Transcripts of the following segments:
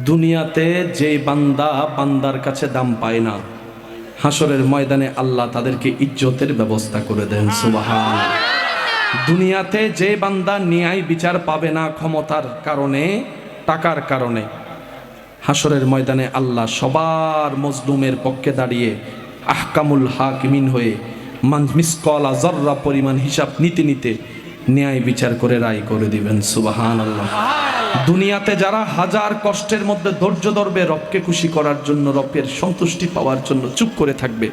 দুনিয়াতে যেই বান্দা বান্দার কাছে দাম পায় না, হাসরের ময়দানে আল্লাহ তাদেরকে ইজ্জতের ব্যবস্থা করে দেন। সুবহানাল্লাহ। দুনিয়াতে যে বান্দা ন্যায় বিচার পাবে না ক্ষমতার কারণে, টাকার কারণে, হাসরের ময়দানে আল্লাহ সবার মজলুমের পক্ষে দাঁড়িয়ে আহকামুল হাকিমিন হয়ে মিসকাল যাররা পরিমাণ হিসাব নিতে নিতে ন্যায় বিচার করে রায় করে দিবেন। সুবহানাল্লাহ। দুনিয়াতে যারা হাজার কষ্টের মধ্যে ধৈর্য ধরবে রবকে খুশি করার জন্য, রবের সন্তুষ্টি পাওয়ার জন্য চুপ করে থাকবে,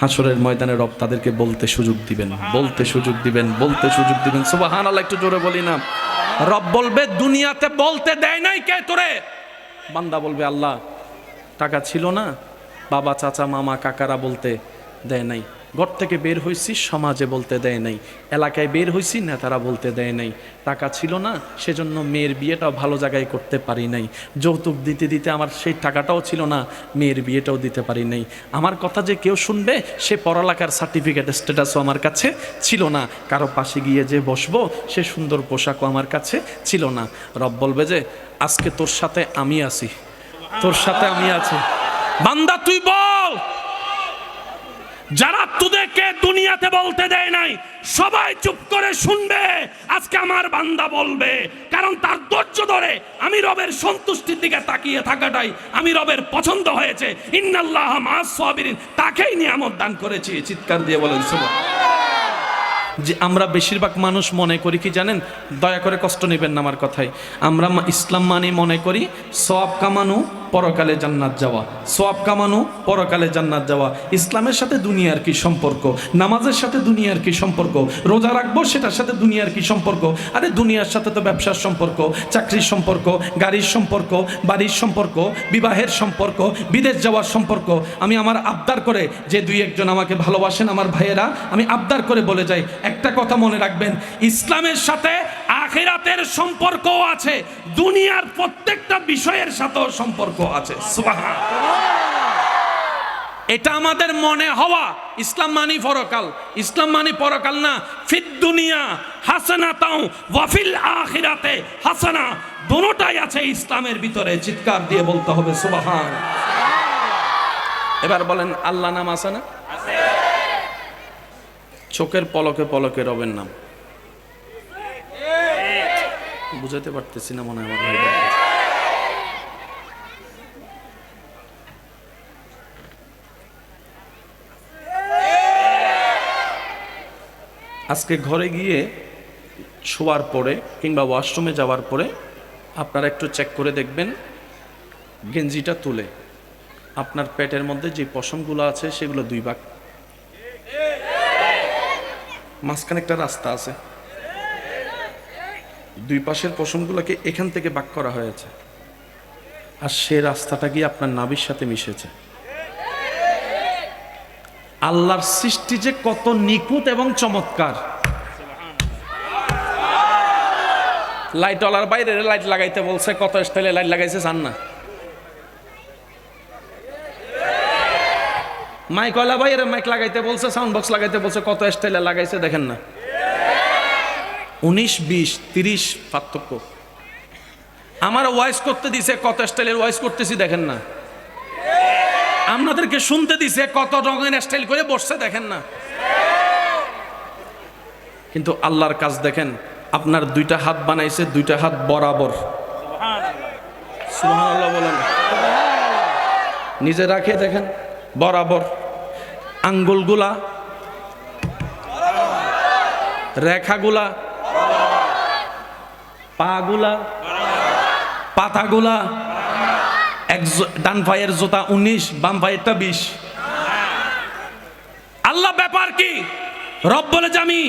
হাসরের ময়দানে রব তাদেরকে বলতে সুযোগ দিবেন, বলতে সুযোগ দিবেন, বলতে সুযোগ দিবেন। সুবহানাল্লাহ। একটু জোরে বলি না। রব বলবে দুনিয়াতে বলতে দেয় নাই কে তোরে? বান্দা বলবে আল্লাহ টাকা ছিল না, বাবা চাচা মামা কাকারা বলতে দেয় নাই, ঘর থেকে বের হয়েছি সমাজে বলতে দেয় নাই, এলাকায় বের হয়েছি নেতারা বলতে দেয় নাই, টাকা ছিল না সেজন্য মেয়ের বিয়েটাও ভালো জায়গায় করতে পারি নাই, যৌতুক দিতে দিতে আমার সেই টাকাটাও ছিল না, মেয়ের বিয়েটাও দিতে পারি নাই, আমার কথা যে কেউ শুনবে সে পড়ালেখার সার্টিফিকেট স্ট্যাটাসও আমার কাছে ছিল না, কারো পাশে গিয়ে যে বসবো সে সুন্দর পোশাকও আমার কাছে ছিল না। রব বলবে যে আজকে তোর সাথে আমি আছি, তোর সাথে আমি আছি। বান্দা তুই বল, যারা তোদেরকে দুনিয়াতে বলতে দেয় নাই সবাই চুপ করে শুনবে, আজকে আমার বান্দা বলবে, কারণ তার ধৈর্য ধরে আমি রবের সন্তুষ্টির দিকে তাকিয়ে থাকাটাই আমি রবের পছন্দ হয়েছে। ইন্নাল্লাহ মা'আস সাবিরিন, তাকেই নিয়ামত দান করেছি। চিৎকার দিয়ে বলেন সুবহানাল্লাহ। যে আমরা বেশিরভাগ মানুষ মনে করি কি জানেন, দয়া করে কষ্ট নেবেন না আমার কথায়, আমরা ইসলাম মানে মনে করি সওয়াব কামানো পরকালে জান্নাত যাওয়া, সওয়াব কামানো পরকালে জান্নাত যাওয়া। ইসলামের সাথে দুনিয়ার কি সম্পর্ক? নামাজের সাথে দুনিয়ার কি সম্পর্ক? রোজা রাখবো সেটার সাথে দুনিয়ার কি সম্পর্ক? আরে দুনিয়ার সাথে তো ব্যবসার সম্পর্ক, চাকরির সম্পর্ক, গাড়ির সম্পর্ক, বাড়ির সম্পর্ক, বিবাহের সম্পর্ক, বিদেশ যাওয়ার সম্পর্ক। আমি আমার আবদার করে, যে দুই একজন আমাকে ভালোবাসেন আমার ভাইয়েরা, আমি আবদার করে বলে যাই, একটা কথা মনে রাখবেন, ইসলামের সাথে আখিরাতের সম্পর্কও আছে, দুনিয়ার প্রত্যেকটা বিষয়ের সাথেও সম্পর্ক আছে। সুবহানাল্লাহ। এটা আমাদের মনে হওয়া ইসলাম মানি পরকাল, ইসলাম মানি পরকাল না। ফিদ দুনিয়া হাসানাতাও ওয়া ফিল আখিরাতে হাসানা, দুটোটাই আছে ইসলামের ভিতরে। চিৎকার দিয়ে বলতে হবে সুবহানাল্লাহ। এবার বলেন আল্লাহ নাম আছে না? আছে। চোখের পলকে পলকে রবের নাম, বুঝাতে পারতেছি না মনে হয় আমার ভাই। আজকে ঘরে গিয়ে শোয়ার পরে কিংবা ওয়াশরুমে যাওয়ার পরে আপনারা একটু চেক করে দেখবেন, গেঞ্জিটা তুলে আপনার পেটের মধ্যে যে পশমগুলো আছে সেগুলো দুই ভাগ, মাঝখানে একটা রাস্তা আছে, দুই পাশের পশমগুলোকে এখান থেকে ভাগ করা হয়েছে, আর সে রাস্তাটা গিয়ে আপনার নাভির সাথে মিশেছে। আল্লাহর সৃষ্টি যে কত নিখুঁত এবং চমৎকার। লাইটওয়ালার বাইরে লাইট লাগাইতে বলছে, কত স্টাইলে লাইট লাগাইছে জান না? মাইকওয়ালা বাইরে মাইক লাগাইতে বলছে, সাউন্ড বক্স লাগাইতে বলছে, কত স্টাইলে লাগাইছে দেখেন না? 19, 20, 30 পার্থক্য। আমার ওয়াইস করতে দিছে, কত স্টাইলের ওয়াইস করতেছি দেখেন না? আপনাদেরকে শুনতে দিছে, কত রঙের স্টাইল করে বসছে দেখেন না? কিন্তু আল্লাহর কাজ দেখেন, আপনার দুইটা হাত বানাইছে, দুইটা হাত বরাবর। সুবহানাল্লাহ বলেন। নিজে রাখে দেখেন বরাবর, আঙ্গুলগুলা, রেখাগুলা, পাগুলা, পাতাগুলা, ডান পায়ের জোতা 19, বাম পায়েরটা 20। আল্লাহ ব্যাপার কি? রব বলে যে আমি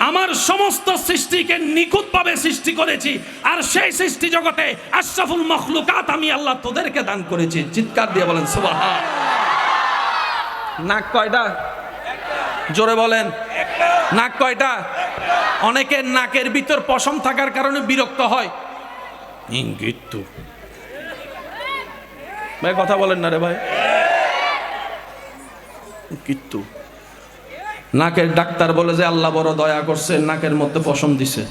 আমার সমস্ত সৃষ্টিকে নিখুঁতভাবে সৃষ্টি করেছি, আর সেই সৃষ্টি জগতে আশরাফুল মখলুকাত আমি আল্লাহ তোদেরকে দান করেছি। চিৎকার দিয়ে বলেন সুবহানাল্লাহ। নাক কয়টা? জোরে বলেন। নাক কয়টা? অনেকের নাকের ভিতর পশম থাকার কারণে বিরক্ত হয়। ইঙ্গিত ভাই, কথা বলেন না রে ভাই। কিন্তু নাকের ডাক্তার বলে যে আল্লাহ বড় দয়া করছে, নাকের মধ্যে পশম দিছে।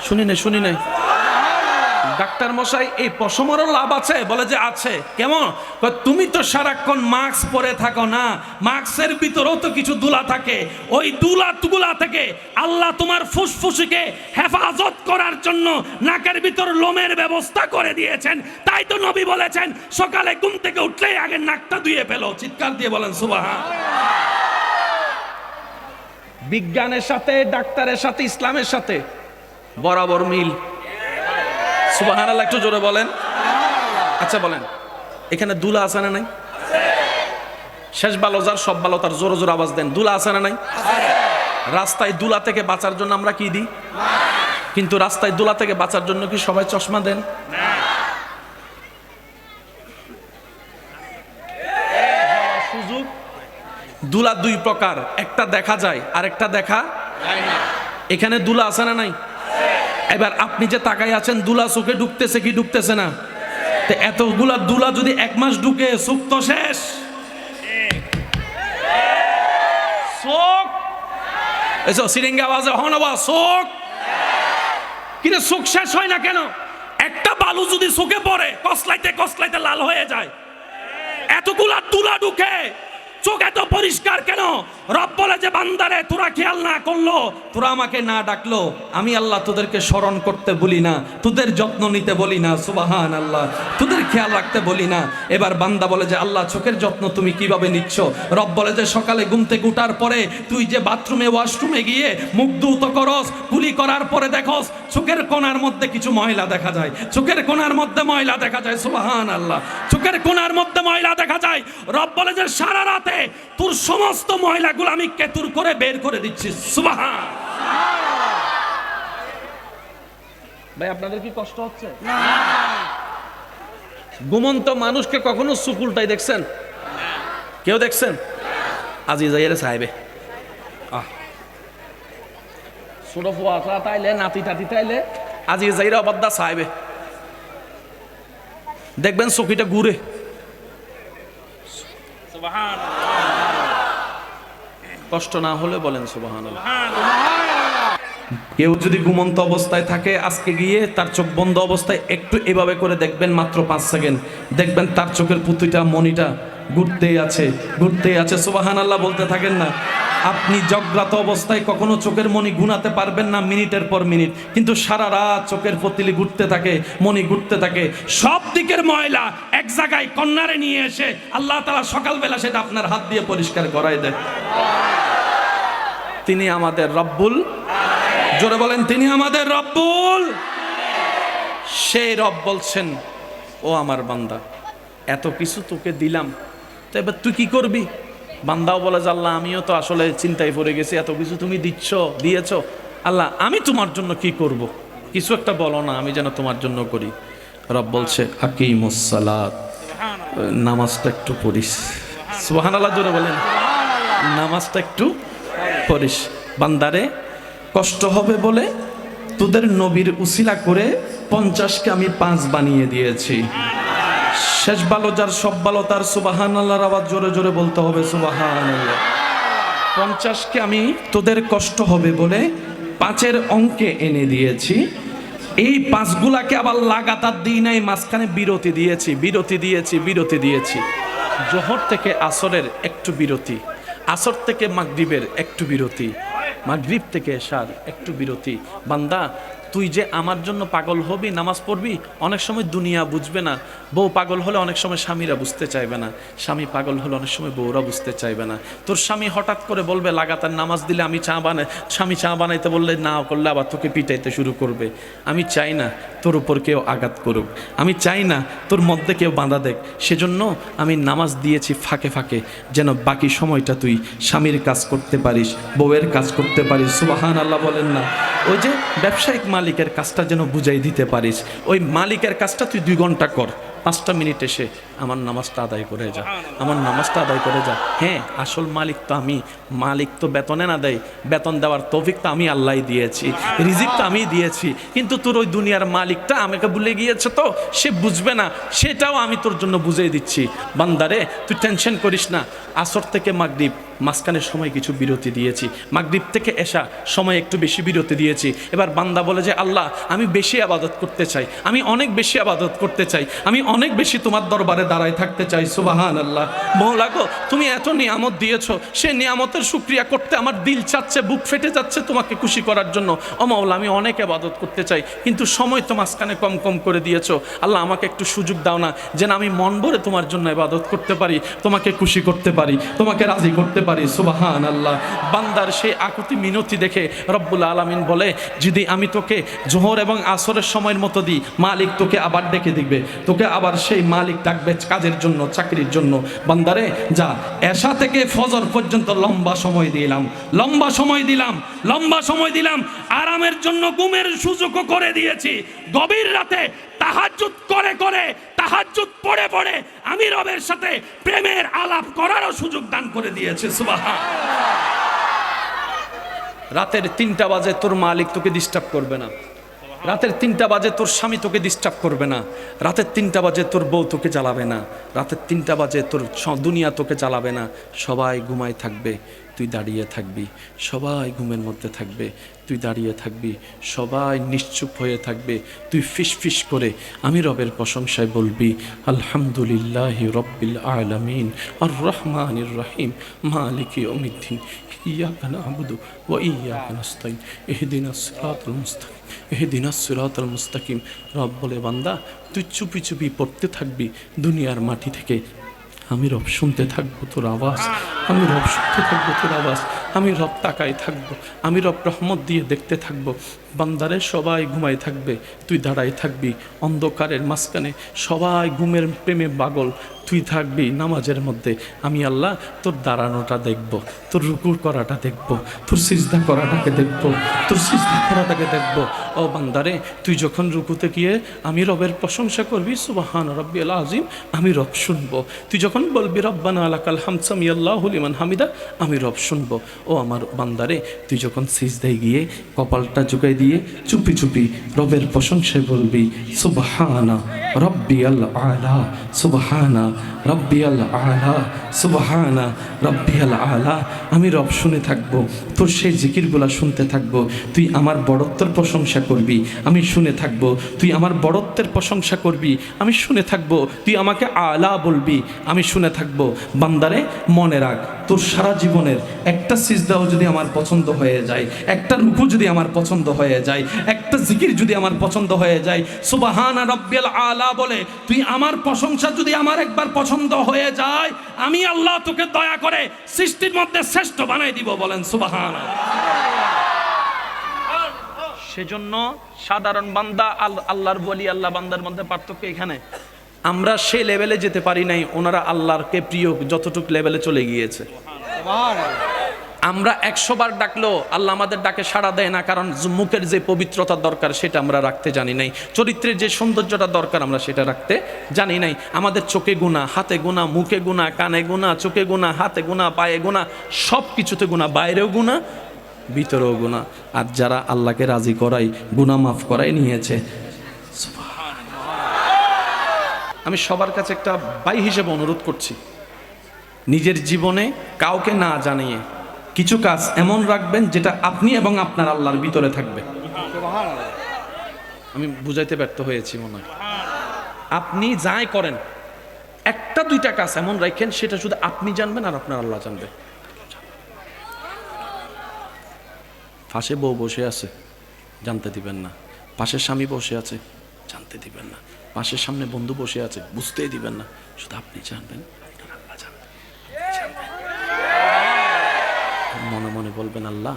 শুনি নাই? ডাক্তার মশাই এই পশমেরও লাভ আছে? বলে যে আছে। কেমন? কয় তুমি তো সারাক্ষণ মাস্ক পরে থাকো না, মাস্কের ভিতরেও তো কিছু দুলা থাকে, ওই দুলা থেকে আল্লাহ তোমার ফুসফুসকে হেফাজত করার জন্য নাকের ভিতর লোমের ব্যবস্থা করে দিয়েছেন। তাই তো নবী বলেছেন সকালে ঘুম থেকে উঠলেই আগে নাকটা ধুয়ে ফেলো। চিৎকার দিয়ে বলেন সুবহান। বিজ্ঞানের সাথে, ডাক্তারের সাথে, ইসলামের সাথে বরাবর মিল। সুবহানাল্লাহ একটু জোরে বলেন। আচ্ছা বলেন, এখানে দুলা আছে না নাই? শেষ ভালো যার সব ভালো তার, জোরে জোরে আওয়াজ দেন। দুলা আছে না নাই? রাস্তায় দুলা থেকে বাঁচার জন্য আমরা কি দিই? কিন্তু রাস্তায় দুলা থেকে বাঁচার জন্য কি সবাই চশমা দেন? সুযোগ। দুলা দুই প্রকার, একটা দেখা যায় আর একটা দেখা যায় না। এখানে দুলা আছে না নাই? এবার আপনি যে তাকাই আছেন, দুলা চোখে ঢুকতেছে কি ঢুকতেছে না? তো এতগুলা দুলা যদি এক মাস ঢুকে, চোখ তো শেষ। চোখ এসো সিরিঙ্গা আওয়াজে হনবা চোখ। কিন্তু চোখ শেষ হয় না কেন? একটা বালু যদি চোখে পড়ে কসলাইতে কসলাইতে লাল হয়ে যায়। এতগুলা দুলা ঢুকে, চোখ এত পরিষ্কার কেন? রব বলে যে বান্দারে তোরা খেয়াল না করলো, তোরা আমাকে না ডাকলো, আমি আল্লাহ তোদেরকে স্মরণ করতে বলি না, তোদের যত্ন নিতে বলি না। সুবহান আল্লাহ, তোদের খেয়াল রাখতে বলি না। এবার বান্দা বলে যে আল্লাহ চোখের যত্ন তুমি কিভাবে নিচ্ছ? রব বলে যে সকালে ঘুম থেকে উঠার পরে তুই যে বাথরুমে ওয়াশরুমে গিয়ে মুখ ধুত করস, কুলি করার পরে দেখোস চোখের কোণার মধ্যে কিছু ময়লা দেখা যায়, চোখের কোণার মধ্যে ময়লা দেখা যায়। সুবহান আল্লাহ, চোখের কোণার মধ্যে ময়লা দেখা যায়। রব বলে যে সারা রাতে তোর সমস্ত ময়লাগুলো আমি কেতুর করে বের করে দিচ্ছি। সুবহান। ভাই আপনাদের কি কষ্ট হচ্ছে? না। ঘুমন্ত মানুষকে কখনো সুকুলটাই দেখছেন? কেউ দেখছেন? আজি যাইরে সাহেবে ছোট ফুয়া তাইলে, নাতি টাতি তাইলে আজি যাইরা অবাদ্দা সাহেবে দেখবেন চকিটা ঘুরে। কষ্ট না হলে বলেন সুবহানাল্লাহ। কেউ যদি ঘুমন্ত অবস্থায় থাকে, আজকে গিয়ে তার চোখ বন্ধ অবস্থায় একটু এভাবে করে দেখবেন, মাত্র 5 সেকেন্ড দেখবেন তার চোখের পুঁতিটা মনিটা ঘুরতেই আছে, ঘুরতেই আছে। সুবহানাল্লাহ বলতে থাকেন না। আপনি জগ্রাত অবস্থায় কখনো চোখের মনি গুনাতে পারবেন না মিনিটের পর মিনিট, কিন্তু সারা রাত চোখের পতিলি ঘুরতে থাকে, মনি ঘুরতে থাকে। সব দিকের ময়লা এক জায়গায় কন্যারে নিয়ে এসে আল্লাহ তাআলা সকালবেলা সেটা আপনার হাত দিয়ে পরিষ্কার করায় দেয়। তিনি আমাদের রব্বুল, জোরে বলেন তিনি আমাদের রব্বুল। সেই রব বলছেন ও আমার বান্দা এত কিছু তোকে দিলাম, তো এবার তুই কি করবি? বান্দাও বলে যে আল্লাহ আমিও তো আসলে চিন্তায় পড়ে গেছি, এত কিছু তুমি দিয়েছ আল্লাহ, আমি তোমার জন্য কি করব? কিছু একটা বলো না, আমি যেন তোমার জন্য করি। রব বলছে আকিমুস সালাত, নামাজটা একটু পড়িস। সুবহানাল্লাহ জোরে বলেন, নামাজটা একটু পড়িস। বান্দারে কষ্ট হবে বলে তোদের নবীর উসিলা করে 50কে আমি 5 বানিয়ে দিয়েছি। শেষ ভালো যার সব ভালো তার, সুবহানাল্লাহর আওয়াজ জোরে জোরে বলতে হবে সুবহানাল্লাহ। 50কে আমি তোদের কষ্ট হবে বলে 5-এর অঙ্কে এনে দিয়েছি। এই 5গুলাকে আবার লাগাতার দিই নাই, মাঝখানে বিরতি দিয়েছি। জোহর থেকে আসরের একটু বিরতি, আসর থেকে মাগরিবের একটু বিরতি, মাগরিব থেকে এশার একটু বিরতি। বান্দা তুই যে আমার জন্য পাগল হবি, নামাজ পড়বি, অনেক সময় দুনিয়া বুঝবে না। বউ পাগল হলে অনেক সময় স্বামীরা বুঝতে চাইবে না, স্বামী পাগল হলে অনেক সময় বউরা বুঝতে চাইবে না। তোর স্বামী হঠাৎ করে বলবে লাগাতার নামাজ দিলে আমি স্বামী চা বানাইতে বললে না করলে আবার তোকে পিটাইতে শুরু করবে। আমি চাই না তোর উপর কেউ আঘাত করুক, আমি চাই না তোর মধ্যে কেউ বাঁধা দেখ। সেজন্য আমি নামাজ দিয়েছি ফাঁকে ফাঁকে, যেন বাকি সময়টা তুই স্বামীর কাজ করতে পারিস, বউয়ের কাজ করতে পারিস। সুবহানাল্লাহ বলেন না। ওই যে ব্যবসায়িক মালিকের কাজটা যেন বুঝাই দিতে পারিস, ওই মালিকের কাজটা তুই 2 ঘন্টা কর, 5টা মিনিট এসে আমার নামাজটা আদায় করে যা, আমার নামাজটা আদায় করে যা। হ্যাঁ, আসল মালিক তো আমি, মালিক তো বেতনে না দেয়, বেতন দেওয়ার তৌফিক তো আমি আল্লাহই দিয়েছি, রিজিক তো আমি দিয়েছি, কিন্তু তোর ওই দুনিয়ার মালিকটা আমাকে ভুলে গিয়েছে, তো সে বুঝবে না, সেটাও আমি তোর জন্য বুঝিয়ে দিচ্ছি। বান্দারে তুই টেনশন করিস না, আসর থেকে মাগরিব মাঝখানে সময় কিছু বিরতি দিয়েছি, মাগরিব থেকে এশা সময় একটু বেশি বিরতি দিয়েছি। এবার বান্দা বলে যে আল্লাহ আমি বেশি আবাদত করতে চাই, আমি অনেক বেশি আবাদত করতে চাই, আমি অনেক বেশি তোমার দরবারে দাঁড়ায় থাকতে চাই। সুবহানাল্লাহ। মওলা গো, তুমি এত নিয়ামত দিয়েছো, সে নিয়ামতের শুকরিয়া করতে আমার দিল চাচ্ছে, বুক ফেটে যাচ্ছে তোমাকে খুশি করার জন্য। ও মওলা, আমি অনেক আবাদত করতে চাই, কিন্তু সময় তো মাঝখানে কম কম করে দিয়েছো। আল্লাহ আমাকে একটু সুযোগ দাও না, যেন আমি মন ভরে তোমার জন্য ইবাদত করতে পারি, তোমাকে খুশি করতে পারি, তোমাকে রাজি করতে পারি। সুবহানাল্লাহ। বান্দার সেই আকুতি মিনতি দেখে রব্বুল আলামিন বলে, যদি আমি তোকে জোহর এবং আসরের সময়ের মতো দিই, মালিক তোকে আবার ডেকে দিবে, তোকে আবার সেই মালিক ডাকবে কাজের জন্য, চাকরির জন্য। বান্দারে যা, এশা থেকে ফজর পর্যন্ত লম্বা সময় দিলাম, লম্বা সময় দিলাম, লম্বা সময় দিলাম, আরামের জন্য ঘুমের সুযোগও করে দিয়েছি। গভীর রাতে তাহাজ্জুদ করে করে, তাহাজ্জুদ পড়ে পড়ে আমি রবের সাথে প্রেমের আলাপ করারও সুযোগ দান করে দিয়েছে। সুবহান। রাতের 3টা বাজে তোর মালিক তোকে ডিস্টার্ব করবে না, রাতের 3টা বাজে তোর স্বামী তোকে ডিস্টার্ব করবে না, রাতের 3টা বাজে তোর বউ তোকে জ্বালাবে না, রাতের 3টা বাজে তোর দুনিয়া তোকে জ্বালাবে না। সবাই ঘুমায় থাকবে, তুই দাঁড়িয়ে থাকবি, সবাই ঘুমের মধ্যে থাকবে, তুই দাঁড়িয়ে থাকবি, সবাই নিশ্চুপ হয়ে থাকবে, তুই ফিস ফিস করে আমি রবের প্রশংসায় বলবি আলহামদুলিল্লাহি রব্বিল আলামিন আর রহমানির রহিম মালিকি ইয়াউমিদ্দিন ইয়াকা না'বুদু ওয়া ইয়াকা নাস্তাইন ইহদিনাস সিরাতাল মুস্তাকিম ইহদিনাস সিরাতাল মুস্তাকিম। রব বলে, বান্দা তুই চুপি চুপি পড়তে থাকবি দুনিয়ার মাটি থেকে, আমি রব শুনতে থাকবো তোর আওয়াজ, আমি রব শুনতে থাকবো তোর আওয়াজ, আমি রব তাকায় থাকবো, আমি রব রহমত দিয়ে দেখতে থাকবো। বান্দারে সবাই ঘুমায় থাকবে, তুই দাঁড়ায় থাকবি অন্ধকারের মাঝখানে, সবাই ঘুমের প্রেমে পাগল, তুই থাকবি নামাজের মধ্যে। আমি আল্লাহ তোর দাঁড়ানোটা দেখব, তোর রুকু করাটা দেখব, তোর সিজদা করাটাকে দেখব, তোর সিজদা করাটাকে দেখব। ও বান্দারে, তুই যখন রুকুতে গিয়ে আমি রবের প্রশংসা করবি সুবহান রাব্বিয়াল আযীম, আমি রব শুনবো। তুই যখন বলবি রব্বানা লাকাল হামদ সামিআল্লাহু লিমান হামিদা, আমি রব শুনবো। ও আমার বান্দারে, তুই যখন সিজদায় গিয়ে কপালটা ঝুঁকাই দিয়ে চুপি চুপি রবের প্রশংসায় বলবি সুবহানা রাব্বিয়াল আলা, সুবহানা রাব্বিয়াল আলা, সুবহানা রাব্বিয়াল আলা, আমি রব শুনে থাকবো, তোর সেই জিকিরগুলা শুনতে থাকবো। তুই আমার বড়ত্বের প্রশংসা করবি, আমি শুনে থাকবো, তুই আমার বড়ত্বের প্রশংসা করবি, আমি শুনে থাকবো, তুই আমাকে আলা বলবি, আমি শুনে থাকবো। বান্দারে মনে রাখ, তোর সারা জীবনের একটা সিজদাও যদি আমার পছন্দ হয়ে যায়, একটা রুকু যদি আমার পছন্দ হয়ে যায়, একটা জিকির যদি আমার পছন্দ হয়ে যায়, সুবহানা রাব্বিয়াল আলা বলে তুই আমার প্রশংসা যদি আমার একবার পছন্দ হয়ে যায়, আমি আল্লাহ তোকে দয়া করে সৃষ্টির মধ্যে শ্রেষ্ঠ বানাই দিব। বলেন সুবহানা। সেজন্য সাধারণ বান্দা আল্লাহর ওলি, আল্লাহ বান্দার মধ্যে পার্থক্য এখানে। আমরা সেই লেভেলে যেতে পারি নাই, ওনারা আল্লাহরকে প্রিয় যতটুকু লেভেলে চলে গিয়েছে। আমরা 100 বার ডাকলেও আল্লাহ আমাদের ডাকে সাড়া দেয় না, কারণ মুখের যে পবিত্রতা দরকার সেটা আমরা রাখতে জানি নাই, চরিত্রের যে সৌন্দর্যটা দরকার আমরা সেটা রাখতে জানি নাই। আমাদের চোখে গুণা, হাতে গুণা, মুখে গুণা, কানে গুণা, চোখে গুণা, হাতে গুণা, পায়ে গুণা, সব কিছুতে গুণা, বাইরেও গুণা, ভিতরেও গুণা। আর যারা আল্লাহকে রাজি করাই, গুণা মাফ করাই নিয়েছে। আমি সবার কাছে একটা ভাই হিসেবে অনুরোধ করছি, নিজের জীবনে কাউকে না জানিয়ে কিছু কাজ এমন রাখবেন যেটা আপনি এবং আপনার আল্লাহর ভিতরে থাকবে। আমি বুঝাইতে ব্যর্থ হয়েছি মনে হয়। আপনি যাই করেন, 1-2টা কাজ এমন রাখেন সেটা শুধু আপনি জানবেন আর আপনার আল্লাহ জানবে। পাশে বউ বসে আছে, জানতে দিবেন না। পাশের স্বামী বসে আছে, জানতে দিবেন না। পাশের সামনে বন্ধু বসে আছে, বুঝতেই দিবেন না, শুধু আপনি জানবেন, আপনার আল্লাহ জানবেন। মনে মনে বলবেন আল্লাহ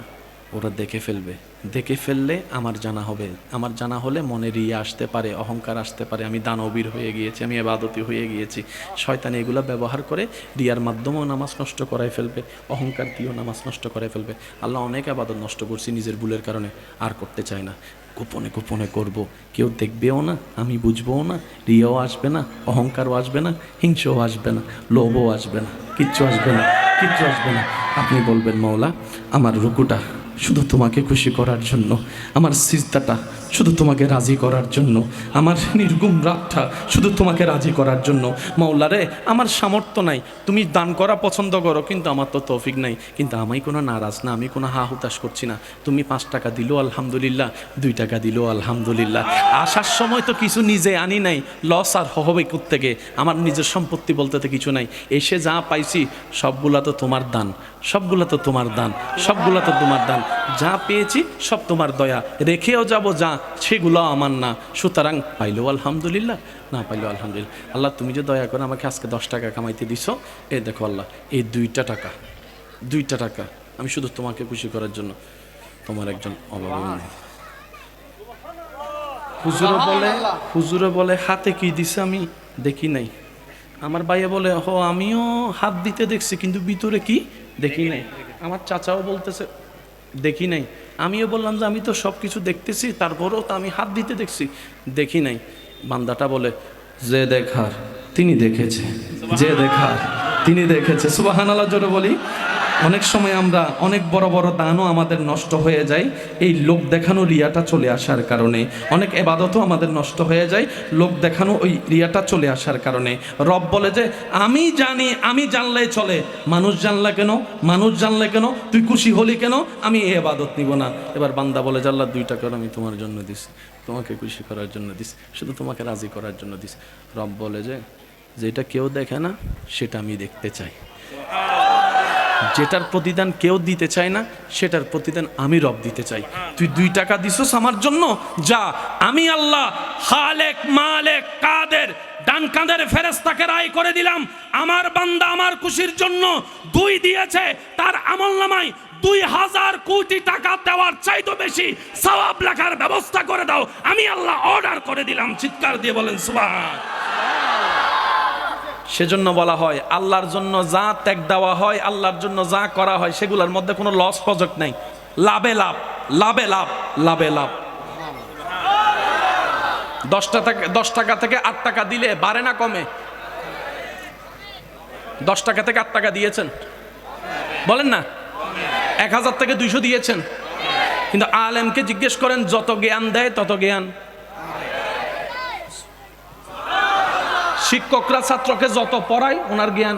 ওরা দেখে ফেলবে, দেখে ফেললে আমার জানা হবে, আমার জানা হলে মনে রিয়া আসতে পারে, অহংকার আসতে পারে, আমি দানবীর হয়ে গিয়েছি, আমি ইবাদতি হয়ে গিয়েছি। শয়তান এগুলো ব্যবহার করে রিয়ার মাধ্যমেও নামাজ নষ্ট করাই ফেলবে, অহংকার দিয়েও নামাজ নষ্ট করে ফেলবে। আল্লাহ অনেক ইবাদত নষ্ট করছি নিজের ভুলের কারণে, আর করতে চায় না। গোপনে গোপনে করব, কেউ দেখবেও না, আমি বুঝবও না, রিয়াও আসবে না, অহংকারও আসবে না, হিংসাও আসবে না, লোভও আসবে না, কিচ্ছু আসবে না, কিচ্ছু আসবে না। আপনি বলবেন মওলা আমার রুকুটা শুধু তোমাকে খুশি করার জন্য, আমার সিজদাটা শুধু তোমাকে রাজি করার জন্য, আমার নির্গুম রাতটা শুধু তোমাকে রাজি করার জন্য। মওলা রে আমার সামর্থ্য নাই, তুমি দান করা পছন্দ করো, কিন্তু আমার তো তৌফিক নাই। কিন্তু আমি কোনো নারাজ না, আমি কোনো হা হুতাশ করছি না। তুমি 5 টাকা দিলো আলহামদুলিল্লাহ, 2 টাকা দিলো আলহামদুলিল্লাহ। আসার সময় তো কিছু নিজে আনি নাই, লস আর হবে কোত্থেকে, আমার নিজের সম্পত্তি বলতে তো কিছু নাই। এসে যা পাইছি সবগুলা তো তোমার দান, সবগুলা তো তোমার দান, সবগুলা তো তোমার দান। যা পেয়েছি সব তোমার দয়া, রেখেও যাব যা সেগুলো আমার না। সুতরাং পাইলেও আলহামদুলিল্লাহ, না পাইলেও আলহামদুলিল্লাহ। আল্লাহ তুমি যে দয়া করে আমাকে আজকে 10 টাকা কামাইতে দিছো, এই দেখো আল্লাহ এই 2টা টাকা আমি শুধু তোমাকে খুশি করার জন্য। তোমার একজন অভাবী হুজুরে বলে হাতে কি দিছে আমি দেখি নাই। আমার ভাইয়া বলে আমিও হাত দিতে দেখছি, কিন্তু ভিতরে কি দেখি নাই। আমার চাচাও বলতেছে দেখি নাই। আমিও বললাম যে আমি তো সব কিছু দেখতেছি, তারপরেও তো আমি হাত দিতে দেখছি, দেখি নাই। বান্দাটা বলে যে দেখার তিনি দেখেছে, যে দেখার তিনি দেখেছে। সুবহানাল্লাহ জোরে বলি। অনেক সময় আমরা অনেক বড় বড় দানও আমাদের নষ্ট হয়ে যায় এই লোক দেখানো রিয়াটা চলে আসার কারণে। অনেক ইবাদতও আমাদের নষ্ট হয়ে যায় লোক দেখানো ওই রিয়াটা চলে আসার কারণে। রব বলে যে আমি জানি, আমি জানলেই চলে, মানুষ জানলে কেন, তুই খুশি হলি কেন, আমি এই ইবাদত নিব না। এবার বান্দা বলে যে আল্লাহ 2 টাকা আমি তোমার জন্য দিছি, তোমাকে খুশি করার জন্য দিছি, শুধু তোমাকে রাজি করার জন্য দিছি। রব বলে যে যেটা কেউ দেখে না সেটা আমি দেখতে চাই, যেটার প্রতিদান কেউ দিতে চায় না সেটার প্রতিদান আমি রব দিতে চাই। তুই 2 টাকা দিছস আমার জন্য, যা আমি আল্লাহ খালেক মালেক কাদের ডান কাঁধের ফেরেশতাকে রায় করে দিলাম, আমার বান্দা আমার খুশির জন্য 2 দিয়েছে, তার আমলনামায় 2000 কোটি টাকা দেওয়ার চাইতো বেশি সওয়াব লেখার ব্যবস্থা করে দাও, আমি আল্লাহ অর্ডার করে দিলাম। চিৎকার দিয়ে বলেন সুবহান। সেজন্য বলা হয় আল্লাহর জন্য যা ত্যাগ দেওয়া হয়, আল্লাহর জন্য যা করা হয়, সেগুলোর মধ্যে কোনো লস প্রজেক্ট নাই, লাভে লাভ, লাভে লাভ, লাভে লাভ। 10 টাকা থেকে 8 টাকা দিলে বাড়ে না কমে? 10 টাকা থেকে 8 টাকা দিয়েছেন বলেন না, 1000 থেকে 200 দিয়েছেন, কিন্তু আলেমকে জিজ্ঞেস করেন যত জ্ঞান দেয় তত জ্ঞান। শিক্ষকরা ছাত্রকে যত পড়ায় ওনার জ্ঞান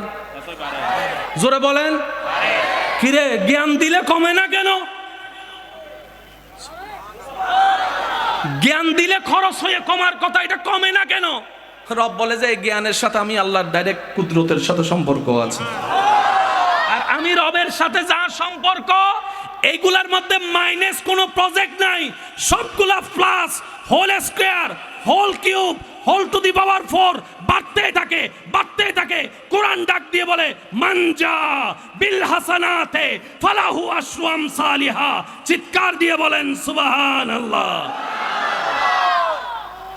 জোরে বলেন কিরে, জ্ঞান দিলে কমে না কেন? জ্ঞান দিলে খরচ হয়ে কমার কথা, এটা কমে না কেন? রব বলে যে এই জ্ঞানের সাথে আমি আল্লাহর ডাইরেক্ট কুদরতের সাথে সম্পর্ক আছে, আর আমি রবের সাথে যা সম্পর্ক এইগুলার মধ্যে মাইনাস কোনো প্রজেক্ট নাই, সবগুলা plus, whole square, whole cube, whole to the power 4 বাড়তেই থাকে। কোরআন ডাক দিয়ে বলে মানজা বিল হাসানাতে ফালাহু আশরু আমসালিহা। চিৎকার দিয়ে বলেন সুবহানাল্লাহ।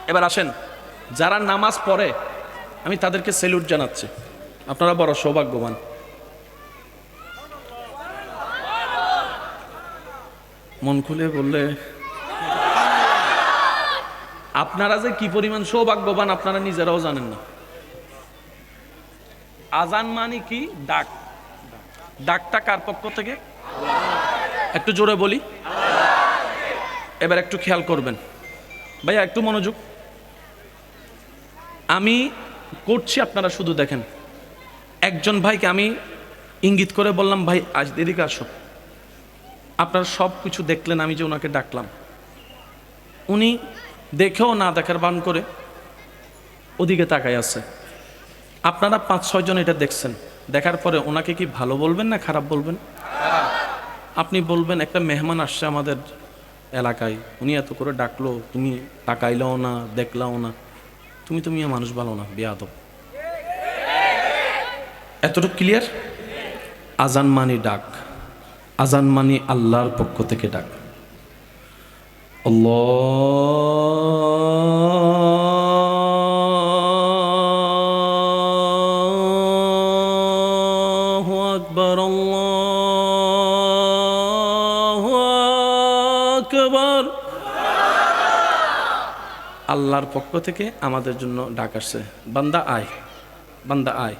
এবার আসেন, যারা নামাজ পড়ে আমি তাদেরকে স্যালুট জানাচ্ছি, আপনারা বড় সৌভাগ্যবান। মন খুলে বললে আপনারা যে কি পরিমাণ সৌভাগ্যবান আপনারা নিজেরাও জানেন না। আজান মানে কি? ডাক। ডাকটা কার পক্ষ থেকে? একটু জোরে বলি, এবার একটু খেয়াল করবেন ভাইয়া, একটু মনোযোগ। আমি করছি, আপনারা শুধু দেখেন। একজন ভাইকে আমি ইঙ্গিত করে বললাম ভাই আজ এদিকে আসো, আপনারা সব কিছু দেখলেন, আমি যে ওনাকে ডাকলাম, উনি দেখেও না দেখার বান করে ওদিকে তাকায় আছে। আপনারা 5-6 জন এটা দেখছেন, দেখার পরে ওনাকে কি ভালো বলবেন না খারাপ বলবেন? আপনি বলবেন একটা মেহমান আসছে আমাদের এলাকায়, উনি এত করে ডাকলো, তুমি তাকাইলাও না, দেখলাও না, তুমি মানুষ ভালো না, বেয়াদব। এতটুকু ক্লিয়ার? আজান মানি ডাক, আজান মানি আল্লাহর পক্ষ থেকে ডাক। আল্লাহু আকবার, আল্লাহু আকবার। আল্লাহর পক্ষ থেকে আমাদের জন্য ডাক আসছে, বান্দা আয়, বান্দা আয়।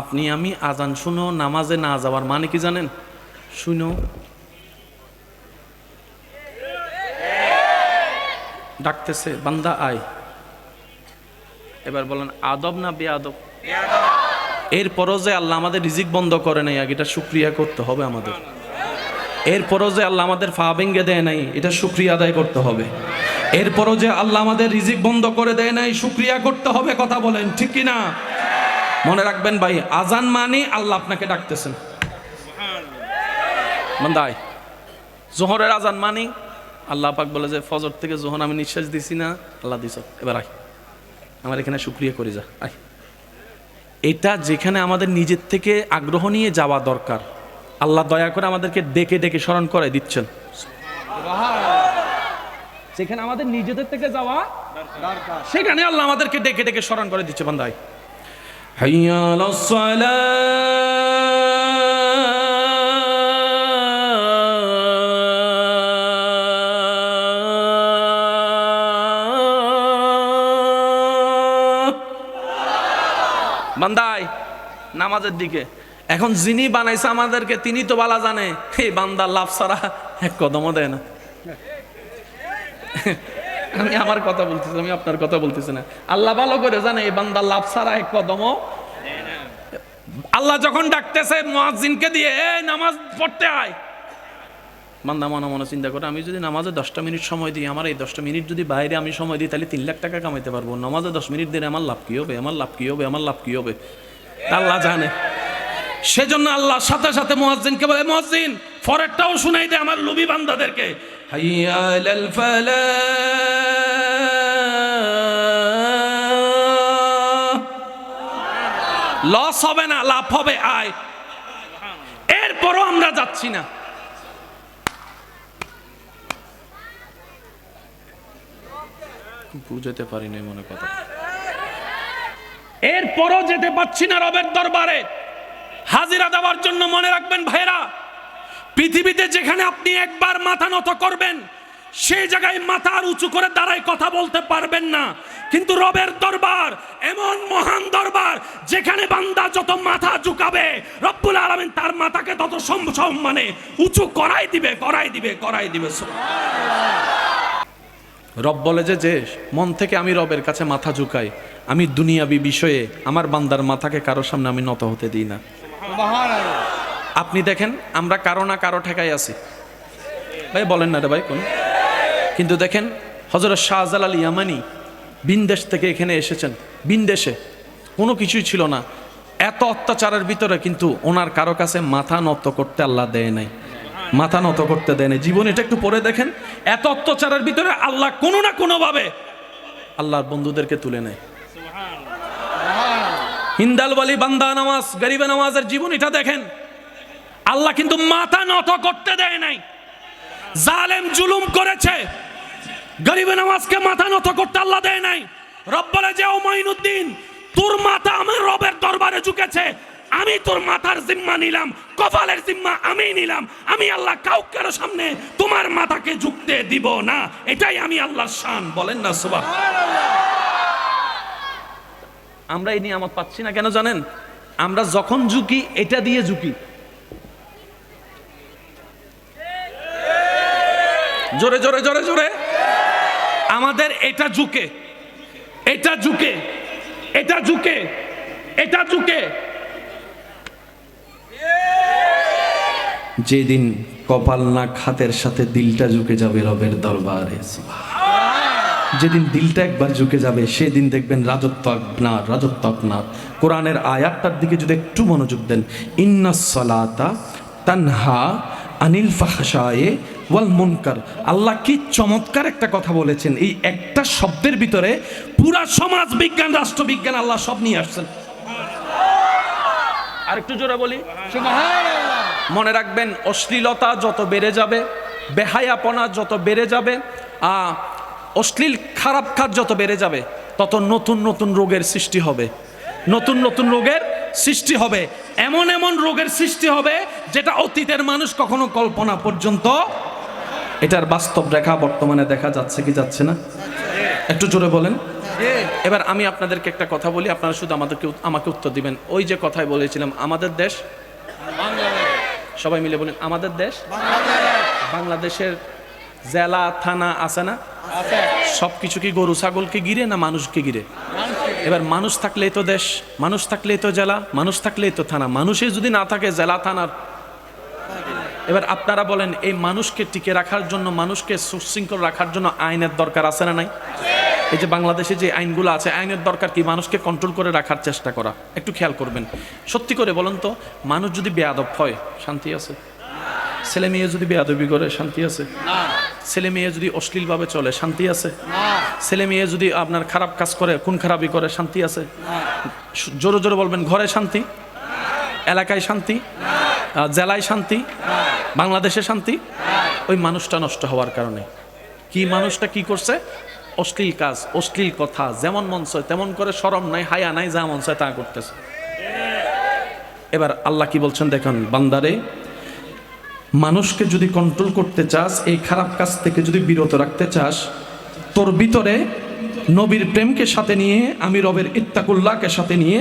আপনি আমি আজান শুনো নামাজে না যাওয়ার মানে কি জানেন? শুনো, ডাকতেছে বান্দা আয়। এবার বলেন আদব না বেআদব? এরপরও যে আল্লাহ আমাদের রিজিক বন্ধ করে নাই, এটা শুকরিয়া করতে হবে আমাদের। এরপরও যে আল্লাহ আমাদের পা ভেঙে দেয় নাই, এটা শুকরিয়া আদায় করতে হবে। এরপরও যে আল্লাহ আমাদের রিজিক বন্ধ করে দেয় নাই, শুকরিয়া করতে হবে। কথা বলেন ঠিক কি না? মনে রাখবেন ভাই, আজান মানে আল্লাহ আপনাকে ডাকতেছেন, বান্দা আয়। জোহরের আজান মানে আল্লাহ পাক বলে যে ফজর থেকে যখন আমি নিঃশ্বাস দিছি না, আল্লাহ দিছ, এবার আয় আমার এখানে শুকরিয়া করে যা, আয়। এটা যেখানে আমাদের নিজের থেকে আগ্রহ নিয়ে যাওয়া দরকার, আল্লাহ দয়া করে আমাদেরকে ডেকে ডেকে স্মরণ করে দিচ্ছেন। যেখানে আমাদের নিজেদের থেকে যাওয়া দরকার, সেখানে আল্লাহ আমাদেরকে ডেকে ডেকে স্মরণ করে দিচ্ছে, বান্দা আয়। হাইয়া আলাস সালাহ, বান্দাই নামাজের দিকে। এখন যিনি বানাইছে আমাদেরকে তিনি তো বালা জানে, এই বান্দা লাভ ছাড়া এক কদমও দেয় না। আমি আমার কথা বলতেছি, আমি আপনার কথা বলতেছি না। আল্লাহ ভালো করে জানে এই বান্দা লাভ ছাড়া এক কদমও। আল্লাহ যখন ডাকতেছে মুয়াজ্জিনকে দিয়ে, এই নামাজ পড়তে আয়, বান্দা মনে মনে চিন্তা করে আমি যদি নামাজে 10টা মিনিট সময় দিই, আমার এই 10টা মিনিট যদি বাইরে আমি সময় দিই, তাহলে 3 লাখ টাকা কামাইতে পারবো। নামাজে 10 মিনিট দিলে আমার লাভ কি হবে, আমার লাভ কি হবে, আমার লাভ কি হবে, আল্লাহ জানে। সেজন্য আল্লাহ সাথে সাথে মুয়াজ্জিনকে বলে, মুয়াজ্জিন ফরেরটাও শুনাই দে আমার লোভী বান্দাদেরকে, হাইয়া আলাল ফালাহ। লস হবে না, লাভ হবে, আয়। এরপরও আমরা যাচ্ছি না। বুঝতে পারি না মনে কথা। এরপরও যেতে পারছি না রবের দরবারে হাজিরা দেওয়ার জন্য। মনে রাখবেন ভাইরা, পৃথিবীতে যেখানে আপনি একবার মাথা নত করবেন, সেই জায়গায় মাথা আর উঁচু করে দাঁড়ায় কথা বলতে পারবেন না। কিন্তু রবের দরবার এমন মহান দরবার, যেখানে বান্দা যত মাথা ঝুঁকাবে, রব্বুল আলামিন তার মাথাকে তত সম্মানে উঁচু করাই দিবে, করাই দিবে, করাই দিবে। রব বলে যে মন থেকে আমি রবের কাছে মাথা ঝুঁকাই, আমি দুনিয়াবি বিষয়ে আমার বান্দার মাথাকে কারোর সামনে আমি নত হতে দিই না। আপনি দেখেন আমরা কারো না কারো ঠেকাই আছি, ভাই বলেন না রে ভাই কোন। কিন্তু দেখেন হযরত শাহজালাল ইয়ামানি বিনদেশ থেকে এখানে এসেছেন। বিনদেশে কোনো কিছুই ছিল না, এত অত্যাচারের ভিতরে কিন্তু ওনার কারো কাছে মাথা নত করতে আল্লাহ দেয় নাই, মাথা নত করতে দেয় নাই। জীবন এটা একটু পড়ে দেখেন, এত অত্যাচারের ভিতরে আল্লাহ কোনো না কোনো ভাবে আল্লাহর বন্ধুদেরকে তুলে নেয়। হিন্দাল ওয়ালি বান্দা নামাজ, গরিবে নামাজের জীবন এটা দেখেন, আল্লাহ কিন্তু মাথা নত করতে দেয় নাই। জালেম জুলুম করেছে, গরিবে নামাজকে মাথা নত করতে আল্লাহ দেয় নাই। রব বলে যে ও মঈনুদ্দিন, তোর মাথা আমার রবের দরবারে ঝুঁকেছে, আমি তোর মাথার জিম্মা নিলাম, কপালের জিম্মা আমি নিলাম। আমি আল্লাহ কাউকের সামনে তোমার মাথাকে ঝুঁকতে দিব না, এটাই আমি আল্লাহর শান। বলেন না সুবহানাল্লাহ। আমরা এই নিয়ামত পাচ্ছি না কেন জানেন? আমরা যখন ঝুঁকি এটা দিয়ে ঝুঁকি। জোরে জোরে জোরে জোরে আমাদের এটা ঝুঁকে, এটা ঝুঁকে, এটা ঝুঁকে, এটা ঝুঁকে। যেদিন কপাল না খাতের সাথে দিলটা ঝুঁকে যাবে রবের দরবারে, যেদিন দিলটা একবার ঝুঁকে যাবে, সেদিন দেখবেন রাজত্ব আপনার, রাজত্ব আপনার। কোরআনের আয়াতটার দিকে যদি একটু মনোযোগ দেন, ইন্নাস সালাতা তানহা আনিল ফাহশায়ে ওয়াল মুনকার। আল্লাহ কি চমৎকার একটা কথা বলেছেন, এই একটা শব্দের ভিতরে পুরা সমাজ বিজ্ঞান, রাষ্ট্রবিজ্ঞান আল্লাহ সব নিয়ে আসছেন। আর একটু জোরে বলি সুবহানাল্লাহ। মনে রাখবেন, অশ্লীলতা যত বেড়ে যাবে, বেহায়াপনা যত বেড়ে যাবে, অশ্লীল খারাপ কাজ যত বেড়ে যাবে, তত নতুন নতুন রোগের সৃষ্টি হবে, নতুন নতুন রোগের সৃষ্টি হবে। এমন এমন রোগের সৃষ্টি হবে যেটা অতীতের মানুষ কখনো কল্পনা পর্যন্ত। এটার বাস্তব রেখা বর্তমানে দেখা যাচ্ছে কি যাচ্ছে না? একটু জোরে বলেন। এবার আমি আপনাদেরকে একটা কথা বলি, আপনারা শুধু আমাকে উত্তর দিবেন। ওই যে কথাই বলেছিলাম, আমাদের দেশ সবাই মিলে বলেন, আমাদের দেশ বাংলাদেশের জেলা থানা আছে না? সবকিছু কি গরু ছাগলকে ঘিরে না মানুষকে ঘিরে? এবার মানুষ থাকলেই তো দেশ, মানুষ থাকলেই তো জেলা, মানুষ থাকলেই তো থানা। মানুষই যদি না থাকে জেলা থানার, এবার আপনারা বলেন এই মানুষকে টিকে রাখার জন্য, মানুষকে সুশৃঙ্খল রাখার জন্য আইনের দরকার আছে না নাই? এই যে বাংলাদেশে যে আইনগুলো আছে, আইনের দরকার কি? মানুষকে কন্ট্রোল করে রাখার চেষ্টা করা। একটু খেয়াল করবেন, সত্যি করে বলুন তো, মানুষ যদি বেয়াদব হয় শান্তি আছে? ছেলে মেয়ে যদি বেয়াদবি করে শান্তি আছে? ছেলে মেয়ে যদি অশ্লীলভাবে চলে শান্তি আছে? ছেলে মেয়ে যদি আপনার খারাপ কাজ করে, খুন খারাপি করে শান্তি আছে? জোরে জোরে বলবেন, ঘরে শান্তি, এলাকায় শান্তি, জেলায় শান্তি, বাংলাদেশে শান্তি? ওই মানুষটা নষ্ট হওয়ার কারণে। কি মানুষটা কি করছে? অশ্লীল কাজ, অশ্লীল কথা, যেমন মন চায় তেমন করে, শরম নাই, হায়া নাই, যা মন চায় তা করতেছে। এবার আল্লাহ কি বলছেন দেখেন, বান্দারে মানুষকে যদি কন্ট্রোল করতে চাস, এই খারাপ কাজ থেকে যদি বিরত রাখতে চাস, তোর ভিতরে নবীর প্রেমকে সাথে নিয়ে, আমি রবের ইত্তাকুল্লাহকে সাথে নিয়ে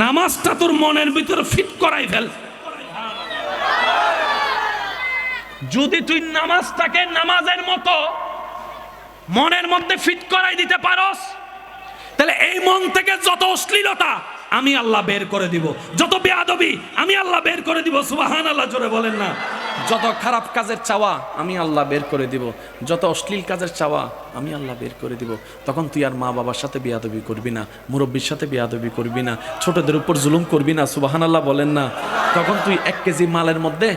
নামাজটা তোর মনের ভিতরে ফিট করাই ফেল। যদি তুই নামাজটাকে নামাজের মতো মনের মধ্যে ফিট করাই দিতে পারস, তাহলে এই মন থেকে যত অশ্লীলতা আমি আল্লাহ বের করে দিব, যত বেয়াদবি আমি আল্লাহ বের করে দিব। সুবহানাল্লাহ, জোরে বলেন না। যত খারাপ কাজের চাওয়া আমি আল্লাহ বের করে দিব, যত অশ্লীল কাজের চাওয়া আমি আল্লাহ বের করে দিব। তখন তুই আর মা বাবার সাথে বেয়াদবি করবি না, মুরব্বীর সাথে বেয়াদবি করবি না, ছোটদের উপর জুলুম করবি না। সুবহানাল্লাহ বলেন না। তখন তুই 1 কেজি মালের মধ্যে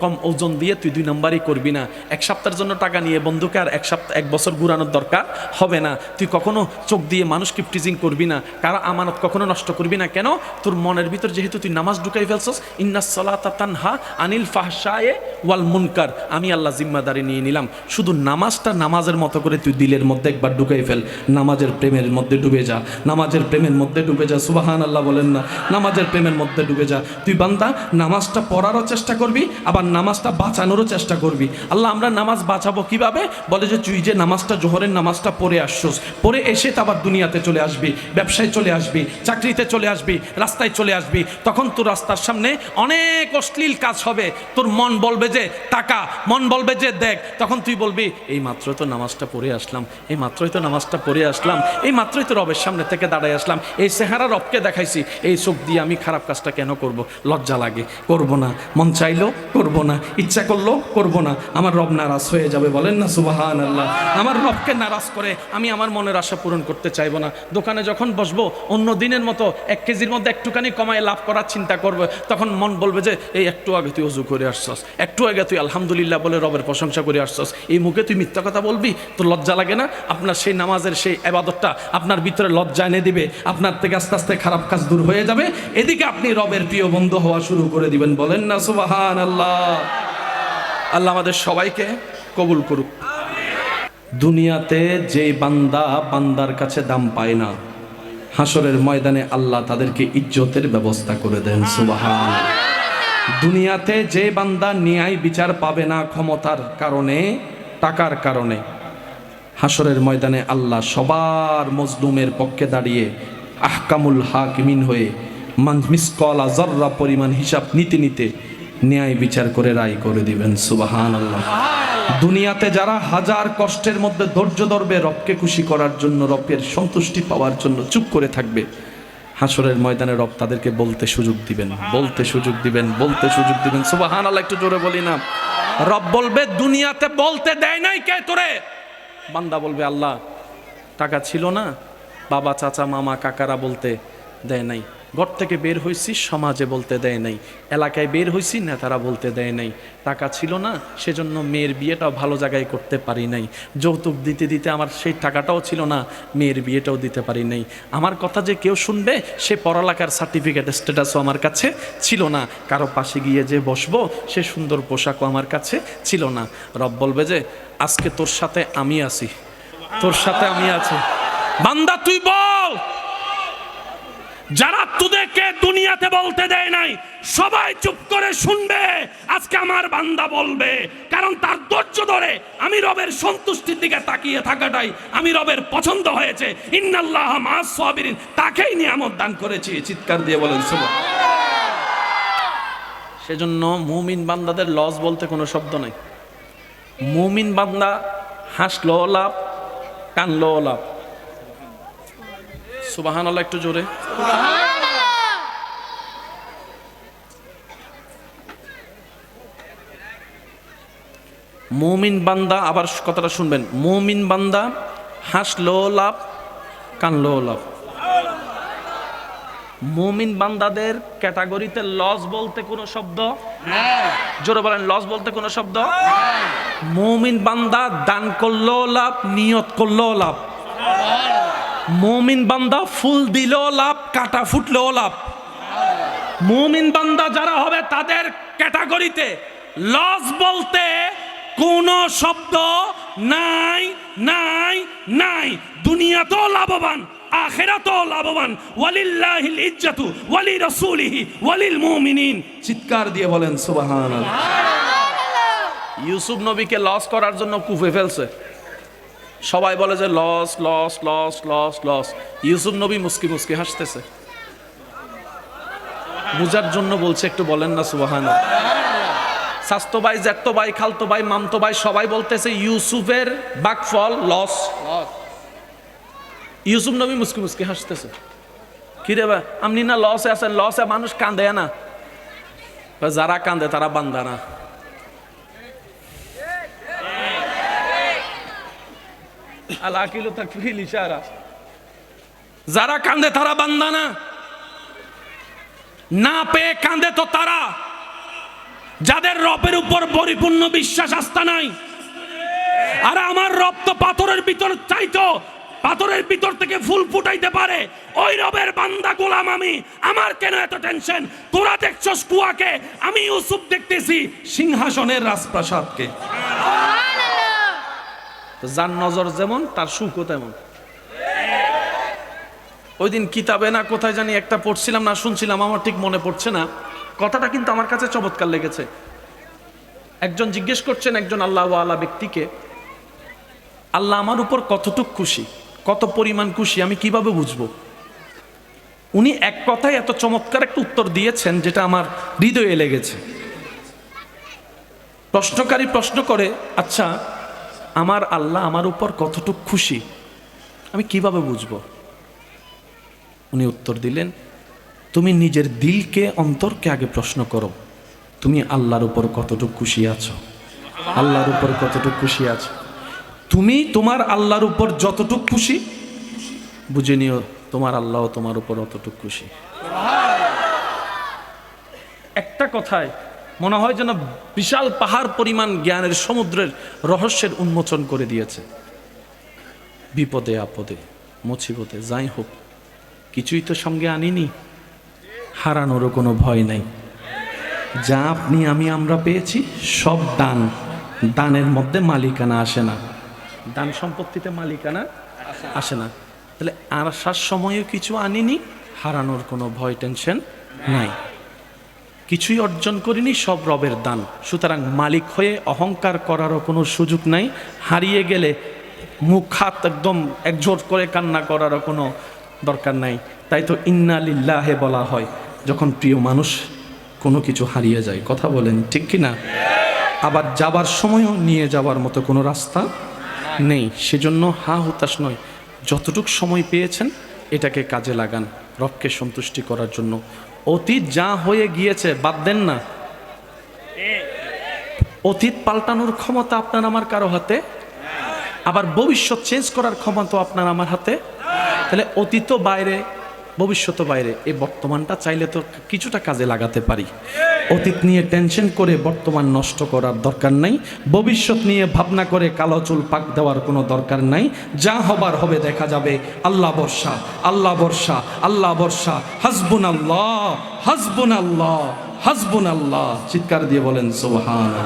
কম ওজন দিয়ে তুই 2 নম্বরই করবি না। 1 সপ্তাহের জন্য টাকা নিয়ে বন্ধুকে আর 1 বছর ঘুরানোর দরকার হবে না। তুই কখনো চোখ দিয়ে মানুষকে টিজিং করবি না, কারো আমানত কখনো নষ্ট করবি না। কেন? তোর মনের ভিতর যেহেতু তুই নামাজ ঢুকাই ফেলছস, ইন্নাস সালাতা তানহা আনিল ফাহশায়ে ওয়াল মুনকার, আমি আল্লাহ জিম্মাদারি নিয়ে নিলাম। শুধু নামাজটা নামাজের মতো করে তুই দিলের মধ্যে একবার ঢুকাই ফেল, নামাজের প্রেমের মধ্যে ডুবে যা, নামাজের প্রেমের মধ্যে ডুবে যা। সুবহানাল্লাহ বলেন না। নামাজের প্রেমের মধ্যে ডুবে যা। তুই বান্দা নামাজটা পড়ারও চেষ্টা করবি, আবার নামাজটা বাঁচানোরও চেষ্টা করবি। আল্লাহ আমরা নামাজ বাঁচাবো কিভাবে? বলে যে তুই যে নামাজটা, জোহরের নামাজটা পড়ে আসছস, পড়ে এসে তো আবার দুনিয়াতে চলে আসবি, ব্যবসায় চলে আসবি, চাকরিতে চলে আসবি, রাস্তায় চলে আসবি। তখন তোর রাস্তার সামনে অনেক অশ্লীল কাজ হবে, তোর মন বলবে যে টাকা, মন বলবে যে দেখ। তখন তুই বলবি এই মাত্রই তো নামাজটা পড়ে আসলাম, এই মাত্রই তো নামাজটা পড়ে আসলাম, এই মাত্রই তো রবের সামনে থেকে দাঁড়ায় আসলাম, এই চেহারা রবকে দেখাইছি, এই চোখ দিয়ে আমি খারাপ কাজটা কেন করব? লজ্জা লাগে, করব না। মন চাইলো করব না, ইচ্ছা করলো করব না। আমার রব নারাজ হয়ে যাবে, বলেন না সুবহানাল্লাহ। আমার রবকে নারাজ করে আমি আমার মনের আশা পূরণ করতে চাইবো না। দোকানে যখন বসবো অন্য দিনের মতো 1 কেজির মধ্যে একটুখানি কমায় লাভ করার চিন্তা করবে, তখন মন বলবে যে এই একটু আগে তুই ওযু করে আসছস, একটু আগে তুই আলহামদুলিল্লাহ বলে রবের প্রশংসা করে আসছস, এই মুখে তুই মিথ্যা কথা বলবি? তোর লজ্জা লাগে না? আপনার সেই নামাজের সেই ইবাদতটা আপনার ভিতরে লজ্জা এনে দিবে, আপনার থেকে আস্তে আস্তে খারাপ কাজ দূর হয়ে যাবে, এদিকে আপনি রবের প্রিয় বন্ধু হওয়া শুরু করে দিবেন, বলেন না সুবহানাল্লাহ। আল্লাহ আমাদের সবাইকে কবুল করুক। দুনিয়াতে যে বান্দা বান্দার কাছে দাম পায় না, হাসরের ময়দানে আল্লাহ তাদেরকে ইজ্জতের ব্যবস্থা করে দেন, সুবহানাল্লাহ। দুনিয়াতে যে বান্দা ন্যায় বিচার পাবে না ক্ষমতার কারণে, টাকার কারণে, হাসরের ময়দানে আল্লাহ সবার মজলুমের পক্ষে দাঁড়িয়ে আহকামুল হাকিমিন হয়ে মিসকালা যাররা পরিমাণ হিসাব নিতে নিতে ন্যায় বিচার করে রায় করে দিবেন, সুবহানাল্লাহ। দুনিয়াতে যারা হাজার কষ্টের মধ্যে ধৈর্য ধরবে রবকে খুশি করার জন্য, রবের সন্তুষ্টি পাওয়ার জন্য চুপ করে থাকবে, হাসরের ময়দানে রব তাদেরকে বলতে সুযোগ দিবেন, বলতে সুযোগ দিবেন, বলতে সুযোগ দিবেন। সুবহানাল্লাহ, একটু জোরে বলি না। রব বলবে দুনিয়াতে বলতে দেয় নাই কে তোরে? বান্দা বলবে আল্লাহ টাকা ছিল না, বাবা চাচা মামা কাকারা বলতে দেয় নাই, ঘর থেকে বের হয়েছি সমাজে বলতে দেয় নাই, এলাকায় বের হয়েছি নেতারা বলতে দেয় নাই, টাকা ছিল না সেজন্য মেয়ের বিয়েটাও ভালো জায়গায় করতে পারি নাই, যৌতুক দিতে দিতে আমার সেই টাকাটাও ছিল না, মেয়ের বিয়েটাও দিতে পারি নাই, আমার কথা যে কেউ শুনবে সে পড়ালেখার সার্টিফিকেট স্ট্যাটাসও আমার কাছে ছিল না, কারো পাশে গিয়ে যে বসবো সে সুন্দর পোশাকও আমার কাছে ছিল না। রব বলবে যে আজকে তোর সাথে আমি আছি, তোর সাথে আমি আছি। বান্দা তুই বল, যারা তোদেরকে দুনিয়াতে বলতে দেয় নাই সবাই চুপ করে শুনবে, আজকে আমার বান্দা বলবে, কারণ তার ধৈর্য ধরে আমি রবের সন্তুষ্টির দিকে তাকিয়ে থাকাটাই আমি রবের পছন্দ হয়েছে। ইন্নাল্লাহ মা'আস সাবিরিন, তাকেই নিয়ামত দান করেছি। চিৎকার দিয়ে বলেন সুবহানাল্লাহ। সেজন্য মুমিন বান্দাদের লস বলতে কোনো শব্দ নাই। মুমিন বান্দা হাসলো লাভ, কানলো লাভ। সুবহানাল্লাহ, একটু জোরে। মুমিন বান্দা, আবার কথাটা শুনবেন, মুমিন বান্দা হাসলো লাভ, কানলো লাভ। মুমিন বান্দাদের ক্যাটাগরিতে লস বলতে কোনো শব্দ, জোরে বলেন, লস বলতে কোনো শব্দ। মুমিন বান্দা দান করলো লাভ, নিয়ত করলো লাভ। মুমিন বান্দা ফুল দিলেও লাভ, কাটা ফুটলেও লাভ। মুমিন বান্দা যারা হবে তাদের ক্যাটাগরিতে লস বলতে কোনো শব্দ নাই, নাই, নাই। দুনিয়াতেও লাভবান, আখিরাতেও লাভবান। ওয়ালিল্লাহিল ইজ্জাতু ওয়ালি রাসূলিহি ওয়ালিল মুমিনিন। চিৎকার দিয়ে বলেন সুবহানাল্লাহ। ইউসুফ নবীকে লস করার জন্য কুফে ফেলছে। সবাই বলে যে loss loss loss loss loss. Yusuf নবী মুস্কি মুস্কি হাসতেছে। বুঝার জন্য বলছে, একটু বলেন না সুবহানাল্লাহ। স্বাস্থ্য ভাই, জ্যাঠতো ভাই, খালতো ভাই, মামতো ভাই সবাই বলতেছে ইউসুফের বাকফল লস। ইউসুফ নবী মুস্কি মুস্কি হাসতেছে। কি রে ভাই, আপনি না লসে আছেন? লসে মানুষ কান্দে না, যারা কান্দে তারা বান্দা না। যারা কান্দে তারা বান্দা না। না পেয়ে কান্দে তো তারা যাদের রবের উপর পরিপূর্ণ বিশ্বাস আস্থা নাই। আর আমার রব তো পাথরের ভিতর চাইতো, পাথরের ভিতর থেকে ফুল ফুটাইতে পারে। ওই রবের বান্দা গোলাম আমি, আমার কেন এত টেনশন? তোরা দেখছস কুয়াকে, আমি ইউসুফ দেখতেছি সিংহাসনের রাজপ্রাসাদকে। যার নজর যেমন তার সুখও তেমন। ওই দিন কিতাবে না কোথায় জানি একটা পড়ছিলাম না শুনছিলাম, আমার ঠিক মনে পড়ছে না, কথাটা কিন্তু আমার কাছে চমৎকার লেগেছে। একজন জিজ্ঞেস করছেন একজন আল্লাহওয়ালা ব্যক্তিকে, আল্লাহ আমার উপর কতটুক খুশি, কত পরিমাণ খুশি আমি কিভাবে বুঝবো? উনি এক কথায় এত চমৎকার একটা উত্তর দিয়েছেন যেটা আমার হৃদয়ে লেগেছে। প্রশ্নকারী প্রশ্ন করে, আচ্ছা আমার আল্লাহ আমার উপর কতটুক খুশি আমি কিভাবে বুঝবো? উনি উত্তর দিলেন, তুমি নিজের দিলকে, অন্তরকে আগে প্রশ্ন করো, তুমি আল্লাহর উপর কতটুকু খুশি আছো? আল্লাহর উপর কতটুকু খুশি আছো? তুমি তোমার আল্লাহর উপর যতটুকু খুশি বুঝে নিও তোমার আল্লাহ তোমার উপর অতটুকু খুশি। একটা কথায় মনে হয় যেন বিশাল পাহাড় পরিমাণ জ্ঞানের সমুদ্রের রহস্যের উন্মোচন করে দিয়েছে। বিপদে আপদে মুসিবতে যাই হোক কিছুই তো সঙ্গে আনিনি, হারানোরও কোনো ভয় নাই। যা আপনি আমি আমরা পেয়েছি সব দান, দানের মধ্যে মালিকানা আসে না, দান সম্পত্তিতে মালিকানা আসে না। তাহলে আসার সময়ও কিছু আনিনি, হারানোর কোনো ভয় টেনশন নাই। কিছুই অর্জন করিনি, সব রবের দান। সুতরাং মালিক হয়ে অহংকার করারও কোনো সুযোগ নাই। হারিয়ে গেলে মুখ হাত একদম একজোট করে কান্না করারও কোনো দরকার নাই। তাই তো ইন্না লিল্লাহে বলা হয় যখন প্রিয় মানুষ কোনো কিছু হারিয়ে যায়। কথা বলেন ঠিক কি না? আবার যাবার সময়ও নিয়ে যাবার মতো কোনো রাস্তা নেই। সেজন্য হা হুতাশ নয়, যতটুক সময় পেয়েছেন এটাকে কাজে লাগান রবকে সন্তুষ্টি করার জন্য। অতীত যা হয়ে গিয়েছে বাদ দেন না। অতীত পাল্টানোর ক্ষমতা আপনার আমার কারো হাতে, আবার ভবিষ্যৎ চেঞ্জ করার ক্ষমতা আপনার আমার হাতে। তাহলে অতীত বাইরে, ভবিষ্যৎ বাইরে, এই বর্তমানটা চাইলে তো কিছুটা কাজে লাগাতে পারি। অতীত নিয়ে টেনশন করে বর্তমান নষ্ট করার দরকার নাই, ভবিষ্যৎ নিয়ে ভাবনা করে কালো চুল পাক দেওয়ার কোনো দরকার নাই। যা হবার হবে দেখা যাবে। আল্লাহ ভরসা, আল্লাহ ভরসা, আল্লাহ ভরসা। হাসবুনাল্লাহ, হাসবুনাল্লাহ, হাসবুনাল্লাহ। চিৎকার দিয়ে বলেন সুবহানাল্লাহ।